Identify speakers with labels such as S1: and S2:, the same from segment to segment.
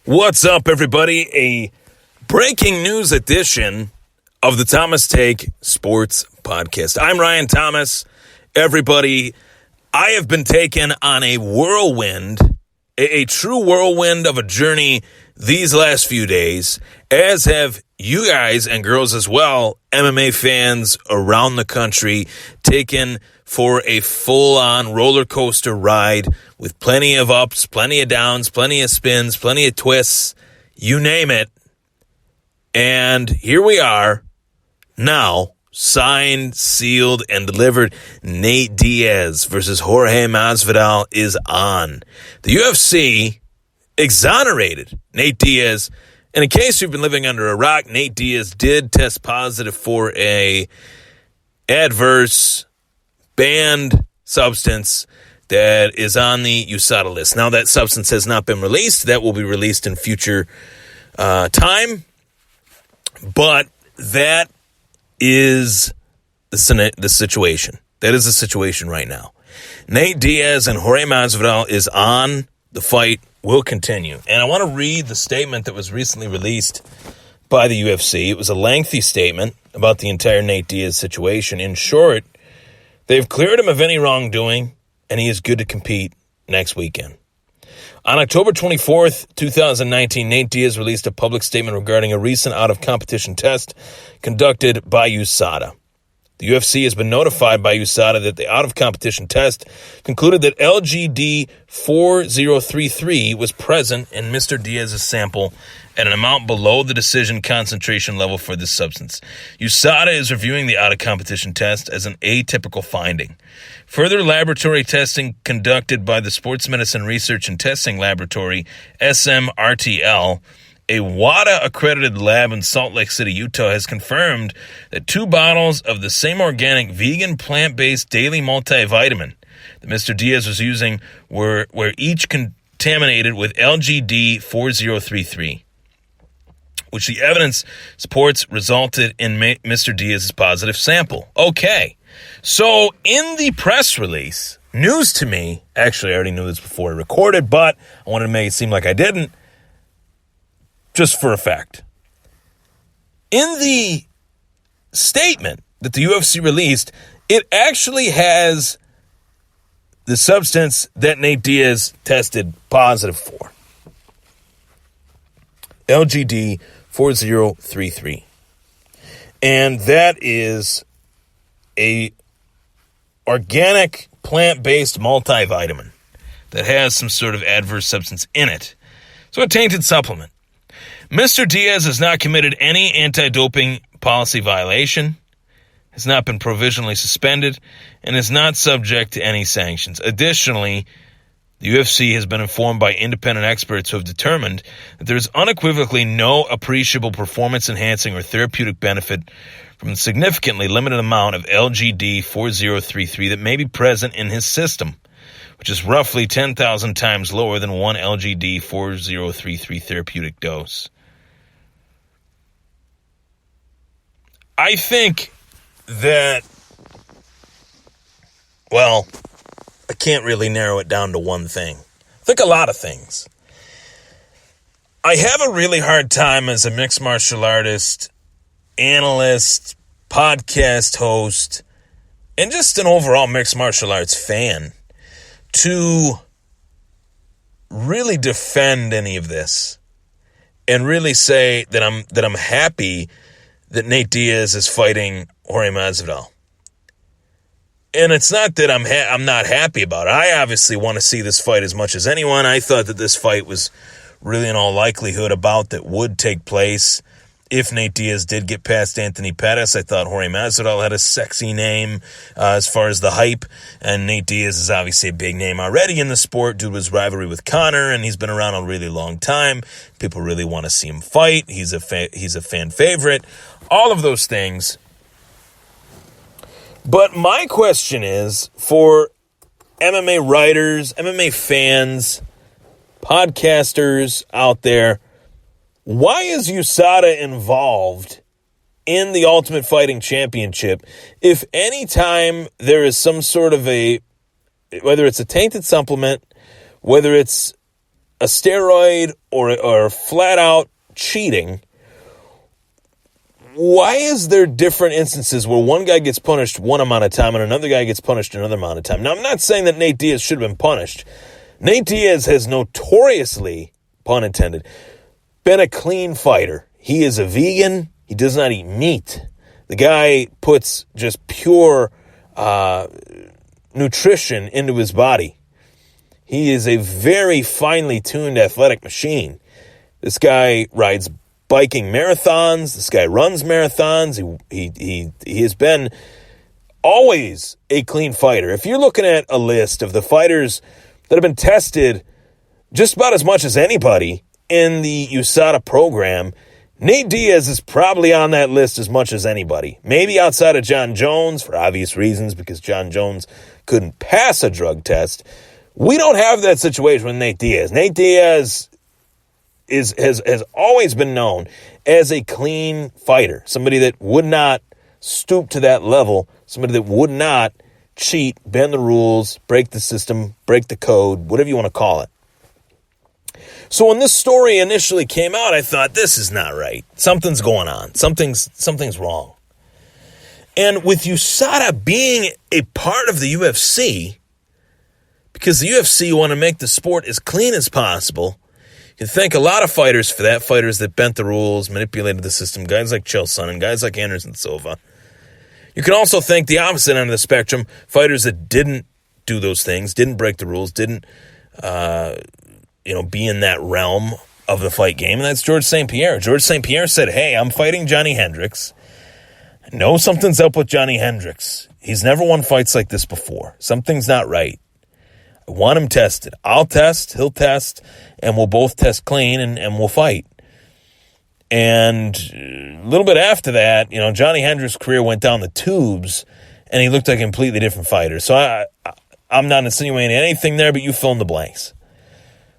S1: What's up, everybody? A breaking news edition of the Thomas Take Sports Podcast. I'm Ryan Thomas. Everybody, I have been taken on a whirlwind, a true whirlwind of a journey these last few days, as have you guys and girls as well, MMA fans around the country, taken for a full-on roller coaster ride with plenty of ups, plenty of downs, plenty of spins, plenty of twists, you name it. And here we are now, signed, sealed, and delivered. Nate Diaz versus Jorge Masvidal is on. The UFC exonerated Nate Diaz. And in case you've been living under a rock, Nate Diaz did test positive for a adverse banned substance that is on the USADA list. Now, that substance has not been released. That will be released in future time. But that is the situation. That is the situation right now. Nate Diaz and Jorge Masvidal is on. The fight will continue. And I want to read the statement that was recently released by the UFC. It was a lengthy statement about the entire Nate Diaz situation. In short, they've cleared him of any wrongdoing, and he is good to compete next weekend. On October 24th, 2019, Nate Diaz released a public statement regarding a recent out-of-competition test conducted by USADA. The UFC has been notified by USADA that the out-of-competition test concluded that LGD 4033 was present in Mr. Diaz's sample at an amount below the decision concentration level for this substance. USADA is reviewing the out-of-competition test as an atypical finding. Further laboratory testing conducted by the Sports Medicine Research and Testing Laboratory, SMRTL, a WADA-accredited lab in Salt Lake City, Utah, has confirmed that 2 bottles of the same organic, vegan, plant-based daily multivitamin that Mr. Diaz was using were each contaminated with LGD 4033, which the evidence supports resulted in Mr. Diaz's positive sample. Okay, so in the press release, news to me, actually I already knew this before I recorded, but I wanted to make it seem like I didn't, just for effect. In the statement that the UFC released, it actually has the substance that Nate Diaz tested positive for. LGD 4033. And that is a organic plant-based multivitamin that has some sort of adverse substance in it. So a tainted supplement. Mr. Diaz has not committed any anti-doping policy violation, has not been provisionally suspended, and is not subject to any sanctions. Additionally, the UFC has been informed by independent experts who have determined that there is unequivocally no appreciable performance-enhancing or therapeutic benefit from the significantly limited amount of LGD 4033 that may be present in his system, which is roughly 10,000 times lower than one LGD 4033 therapeutic dose. I think that, well, I can't really narrow it down to one thing. I think a lot of things. I have a really hard time as a mixed martial artist, analyst, podcast host, and just an overall mixed martial arts fan to really defend any of this and really say that I'm happy that Nate Diaz is fighting Jorge Masvidal. And it's not that I'm not happy about it. I obviously want to see this fight as much as anyone. I thought that this fight was really in all likelihood about that would take place. If Nate Diaz did get past Anthony Pettis, I thought Jorge Masvidal had a sexy name as far as the hype. And Nate Diaz is obviously a big name already in the sport due to his rivalry with Conor, and he's been around a really long time. People really want to see him fight. He's a fan favorite. All of those things. But my question is, for MMA writers, MMA fans, podcasters out there, why is USADA involved in the Ultimate Fighting Championship if any time there is some sort of whether it's a tainted supplement, whether it's a steroid or flat out cheating, why is there different instances where one guy gets punished one amount of time and another guy gets punished another amount of time? Now, I'm not saying that Nate Diaz should have been punished. Nate Diaz has notoriously, pun intended, been a clean fighter. He is a vegan. He does not eat meat. The guy puts just pure nutrition into his body. He is a very finely tuned athletic machine. This guy rides biking marathons. This guy runs marathons. He has been always a clean fighter. If you're looking at a list of the fighters that have been tested just about as much as anybody in the USADA program, Nate Diaz is probably on that list as much as anybody. Maybe outside of John Jones, for obvious reasons, because John Jones couldn't pass a drug test. We don't have that situation with Nate Diaz. Nate Diaz has always been known as a clean fighter, somebody that would not stoop to that level, somebody that would not cheat, bend the rules, break the system, break the code, whatever you want to call it. So when this story initially came out, I thought, this is not right. Something's going on. Something's wrong. And with USADA being a part of the UFC, because the UFC want to make the sport as clean as possible, you can thank a lot of fighters for that, fighters that bent the rules, manipulated the system, guys like Chael Sonnen, guys like Anderson Silva. You can also thank the opposite end of the spectrum, fighters that didn't do those things, didn't break the rules, didn't be in that realm of the fight game, and that's George St. Pierre. George St. Pierre said, hey, I'm fighting Johnny Hendricks. I know something's up with Johnny Hendricks. He's never won fights like this before. Something's not right. I want him tested. I'll test, he'll test, and we'll both test clean, and we'll fight. And a little bit after that, Johnny Hendricks' career went down the tubes, and he looked like a completely different fighter. So I'm not insinuating anything there, but you fill in the blanks.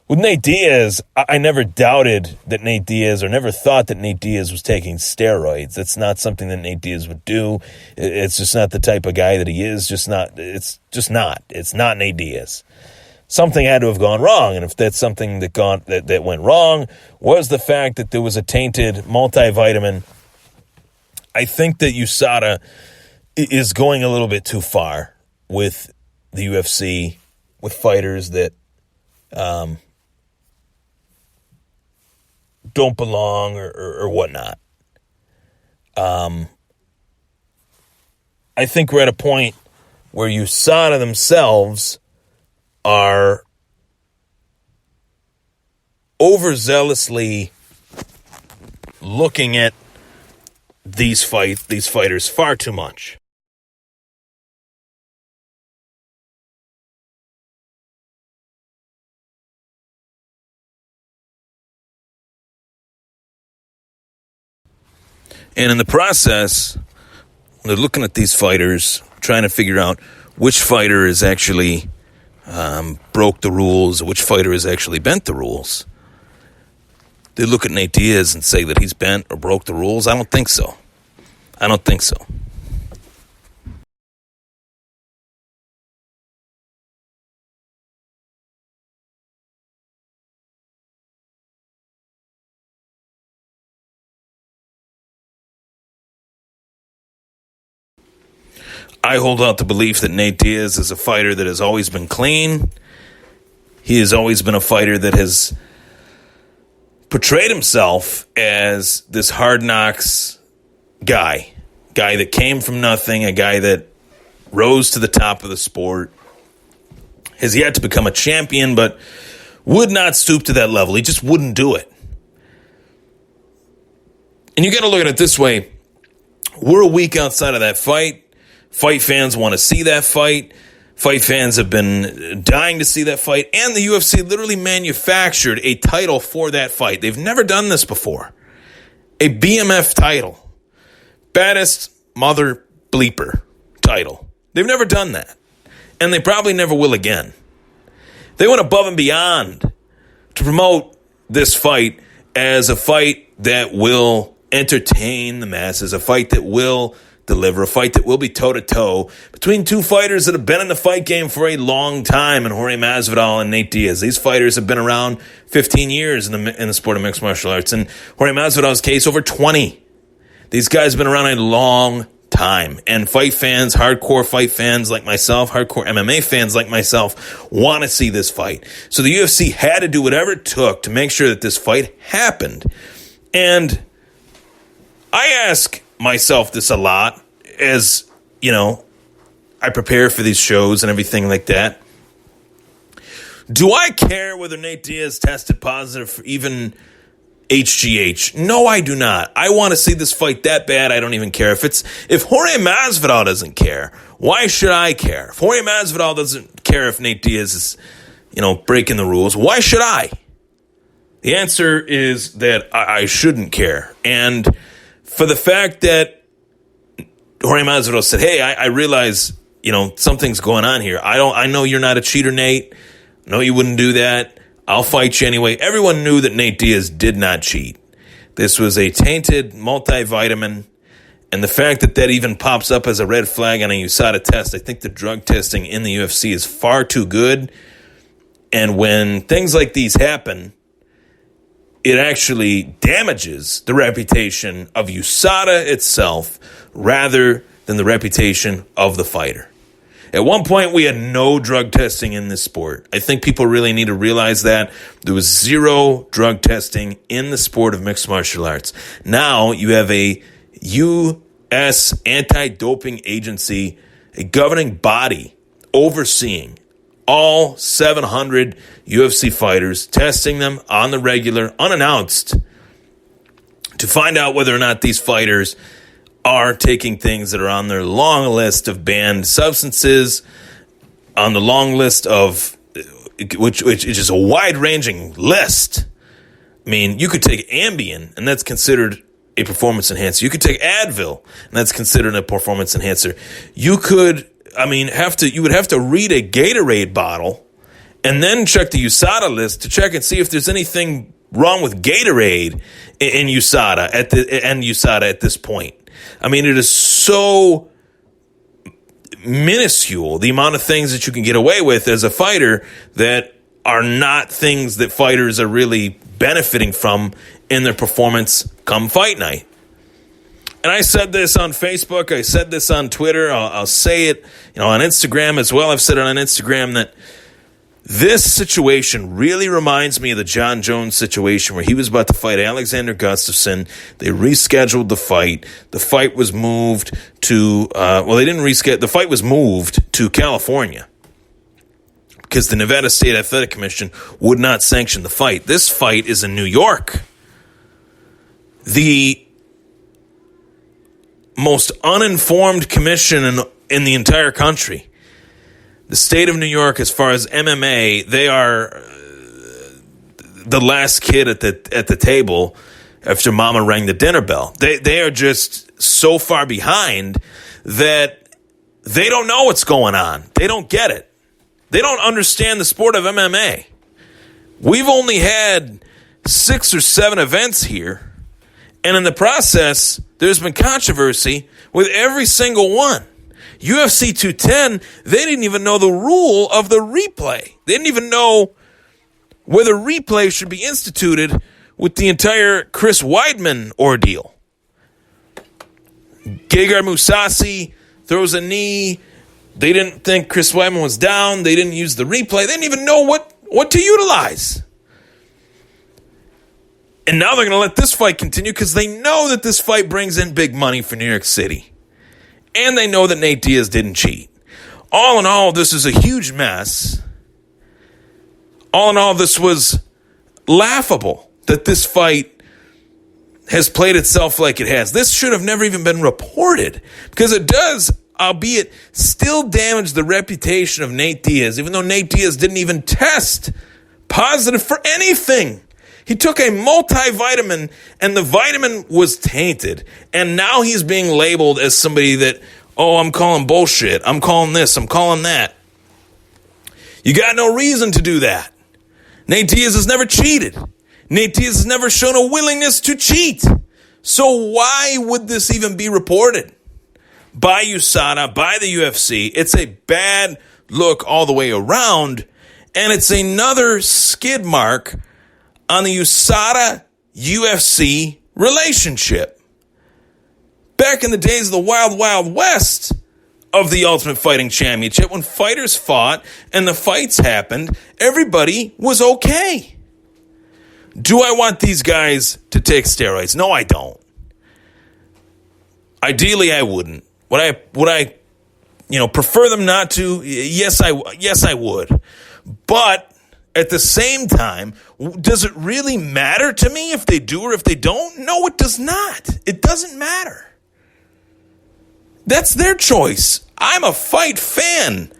S1: With Nate Diaz, I never doubted that Nate Diaz, or never thought that Nate Diaz was taking steroids. That's not something that Nate Diaz would do. It's just not the type of guy that he is. It's just not. It's not Nate Diaz. Something had to have gone wrong, and if that's something that went wrong was the fact that there was a tainted multivitamin, I think that USADA is going a little bit too far with the UFC, with fighters that don't belong or whatnot. I think we're at a point where USADA themselves are overzealously looking at these fighters far too much. And in the process, they're looking at these fighters, trying to figure out which fighter is actually broke the rules, or which fighter has actually bent the rules. They look at Nate Diaz and say that he's bent or broke the rules. I don't think so. I hold out the belief that Nate Diaz is a fighter that has always been clean. He has always been a fighter that has portrayed himself as this hard knocks guy that came from nothing, a guy that rose to the top of the sport, has yet to become a champion, but would not stoop to that level. He just wouldn't do it. And you got to look at it this way. We're a week outside of that fight. Fight fans want to see that fight. Fight fans have been dying to see that fight. And the UFC literally manufactured a title for that fight. They've never done this before. A BMF title. Baddest mother bleeper title. They've never done that. And they probably never will again. They went above and beyond to promote this fight as a fight that will entertain the masses, a fight that will deliver, a fight that will be toe-to-toe between two fighters that have been in the fight game for a long time, and Jorge Masvidal and Nate Diaz. These fighters have been around 15 years in the sport of mixed martial arts, and Jorge Masvidal's case over 20. These guys have been around a long time, and fight fans, hardcore fight fans like myself, hardcore MMA fans like myself, want to see this fight. So the UFC had to do whatever it took to make sure that this fight happened. And I ask myself this a lot as, I prepare for these shows and everything like that. Do I care whether Nate Diaz tested positive for even HGH? No, I do not. I want to see this fight that bad. I don't even care. If Jorge Masvidal doesn't care, why should I care? If Jorge Masvidal doesn't care if Nate Diaz is, breaking the rules, why should I? The answer is that I shouldn't care. And for the fact that Jorge Masvidal said, hey, I realize, something's going on here. I know you're not a cheater, Nate. No, you wouldn't do that. I'll fight you anyway. Everyone knew that Nate Diaz did not cheat. This was a tainted multivitamin. And the fact that even pops up as a red flag on a USADA test, I think the drug testing in the UFC is far too good. And when things like these happen, it actually damages the reputation of USADA itself rather than the reputation of the fighter. At one point, we had no drug testing in this sport. I think people really need to realize that. There was zero drug testing in the sport of mixed martial arts. Now you have a U.S. anti-doping agency, a governing body overseeing all 700 UFC fighters, testing them on the regular, unannounced, to find out whether or not these fighters are taking things that are on their long list of banned substances, on the long list of, which is a wide-ranging list. I mean, you could take Ambien, and that's considered a performance enhancer. You could take Advil, and that's considered a performance enhancer. You would have to read a Gatorade bottle and then check the USADA list to check and see if there's anything wrong with Gatorade in USADA at this point. I mean, it is so minuscule, the amount of things that you can get away with as a fighter that are not things that fighters are really benefiting from in their performance come fight night. And I said this on Facebook. I said this on Twitter. I'll say it, on Instagram as well. I've said it on Instagram that this situation really reminds me of the John Jones situation where he was about to fight Alexander Gustafsson. They rescheduled the fight. The fight was moved to, they didn't reschedule. The fight was moved to California because the Nevada State Athletic Commission would not sanction the fight. This fight is in New York. The most uninformed commission in the entire country. The state of New York, as far as MMA, they are the last kid at the table after Mama rang the dinner bell. They are just so far behind that they don't know what's going on. They don't get it. They don't understand the sport of MMA. We've only had 6 or 7 events here, and in the process, there's been controversy with every single one. UFC 210, they didn't even know the rule of the replay. They didn't even know whether replay should be instituted with the entire Chris Weidman ordeal. Gegard Mousasi throws a knee. They didn't think Chris Weidman was down. They didn't use the replay. They didn't even know what to utilize. And now they're going to let this fight continue because they know that this fight brings in big money for New York City. And they know that Nate Diaz didn't cheat. All in all, this is a huge mess. All in all, this was laughable that this fight has played itself like it has. This should have never even been reported because it does, albeit still damage the reputation of Nate Diaz, even though Nate Diaz didn't even test positive for anything. He took a multivitamin, and the vitamin was tainted. And now he's being labeled as somebody that, I'm calling bullshit. I'm calling this. I'm calling that. You got no reason to do that. Nate Diaz has never cheated. Nate Diaz has never shown a willingness to cheat. So why would this even be reported? by USADA, by the UFC. It's a bad look all the way around, and it's another skid mark on the USADA-UFC relationship. Back in the days of the Wild Wild West of the Ultimate Fighting Championship, when fighters fought and the fights happened, everybody was okay. Do I want these guys to take steroids? No, I don't. Ideally, I wouldn't. Would I prefer them not to? Yes, I would. But at the same time, does it really matter to me if they do or if they don't? No, it does not. It doesn't matter. That's their choice. I'm a fight fan.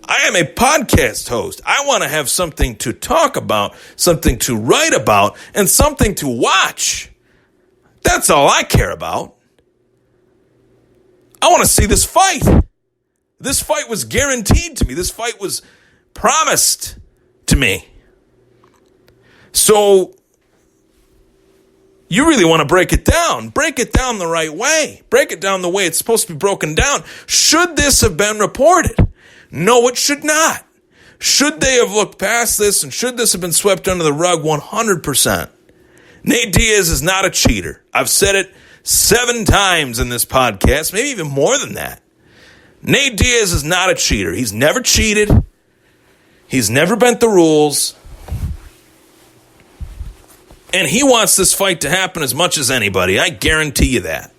S1: I am a podcast host. I want to have something to talk about, something to write about, and something to watch. That's all I care about. I want to see this fight. This fight was guaranteed to me. This fight was promised to me. So you really want to break it down. Break it down the right way. Break it down the way it's supposed to be broken down. Should this have been reported? No, it should not. Should they have looked past this and should this have been swept under the rug? 100%. Nate Diaz is not a cheater. I've said it 7 times in this podcast, maybe even more than that. Nate Diaz is not a cheater. He's never cheated. He's never bent the rules. And he wants this fight to happen as much as anybody. I guarantee you that.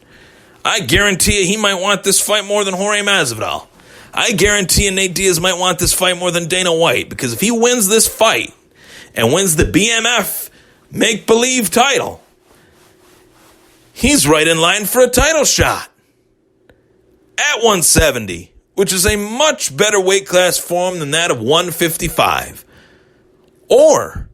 S1: I guarantee you he might want this fight more than Jorge Masvidal. I guarantee you Nate Diaz might want this fight more than Dana White. Because if he wins this fight and wins the BMF make-believe title, he's right in line for a title shot at 170, which is a much better weight class for him than that of 155. Or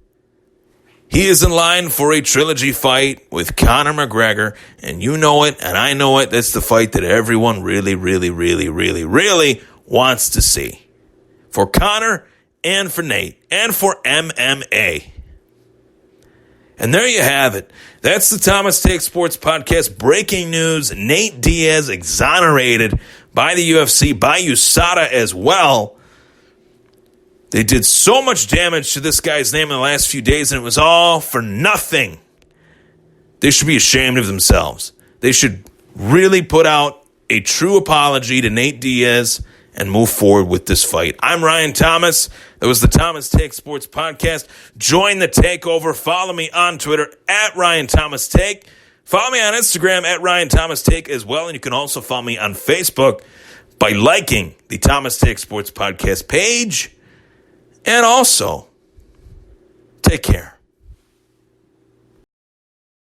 S1: he is in line for a trilogy fight with Conor McGregor, and you know it, and I know it. That's the fight that everyone really, really, really, really, really wants to see. For Conor and for Nate and for MMA. And there you have it. That's the Thomas Take Sports Podcast. Breaking news, Nate Diaz exonerated by the UFC, by USADA as well. They did so much damage to this guy's name in the last few days, and it was all for nothing. They should be ashamed of themselves. They should really put out a true apology to Nate Diaz and move forward with this fight. I'm Ryan Thomas. That was the Thomas Take Sports Podcast. Join the takeover. Follow me on Twitter at Ryan Thomas Take. Follow me on Instagram at Ryan Thomas Take as well. And you can also follow me on Facebook by liking the Thomas Take Sports Podcast page. And also, take care.